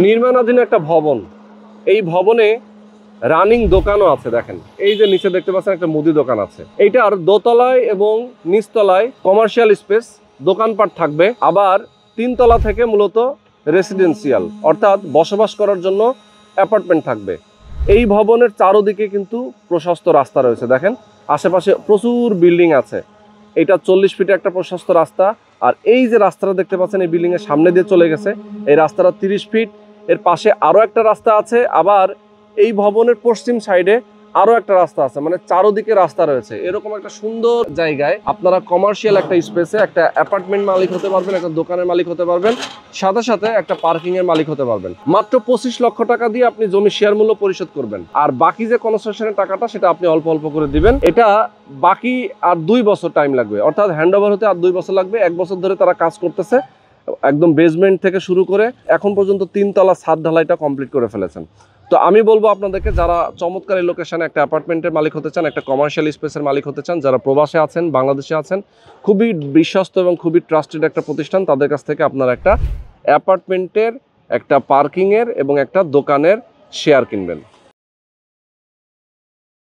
নির্মাণাধীন একটা ভবন। এই ভবনে রানিং দোকানও আছে। দেখেন এই যে নিচে দেখতে পাচ্ছেন একটা মুদি দোকান আছে। এইটার দোতলায় এবং নিচতলায় কমার্শিয়াল স্পেস দোকানপাট থাকবে, আবার তিনতলা থেকে মূলত রেসিডেন্সিয়াল অর্থাৎ বসবাস করার জন্য অ্যাপার্টমেন্ট থাকবে। এই ভবনের চারদিকে কিন্তু প্রশস্ত রাস্তা রয়েছে। দেখেন আশেপাশে প্রচুর বিল্ডিং আছে। এটা 40 ফিটে একটা প্রশস্ত রাস্তা। আর এই যে রাস্তাটা দেখতে পাচ্ছেন এই বিল্ডিং এর সামনে দিয়ে চলে গেছে, এই রাস্তাটা 30 ফিট। এর পাশে আরো একটা রাস্তা আছে, আবার এই ভবনের পশ্চিম সাইডে আরো একটা রাস্তা আছে, মানে চারদিকে রাস্তা রয়েছে। এরকম একটা সুন্দর জায়গায় আপনারা কমার্শিয়াল একটা স্পেসে একটা অ্যাপার্টমেন্ট মালিক হতে পারবেন, একটা দোকানের মালিক হতে পারবেন, সাথে সাথে একটা পার্কিং এর মালিক হতে পারবেন। মাত্র 25 লক্ষ টাকা দিয়ে আপনি জমির শেয়ার মূল্য পরিশোধ করবেন, আর বাকি যে কনস্ট্রাকশনের টাকাটা সেটা আপনি অল্প অল্প করে দিবেন। এটা বাকি আর 2 বছর টাইম লাগবে, অর্থাৎ হ্যান্ড ওভার হতে আর 2 বছর লাগবে। 1 বছর ধরে তারা কাজ করতেছে, একদম বেসমেন্ট থেকে শুরু করে এখন পর্যন্ত 3 তলা ছাদ ঢালাইটা কমপ্লিট করে ফেলেছেন। তো আমি বলবো আপনাদেরকে, যারা চমৎকার এই লোকেশনে একটা অ্যাপার্টমেন্টের মালিক হতে চান, একটা কমার্শিয়াল স্পেসের মালিক হতে চান, যারা প্রবাসে আছেন, বাংলাদেশে আছেন, খুবই বিশ্বস্ত এবং খুবই ট্রাস্টেড একটা প্রতিষ্ঠান, তাদের কাছ থেকে আপনারা একটা অ্যাপার্টমেন্টের, একটা পার্কিংয়ের এবং একটা দোকানের শেয়ার কিনবেন।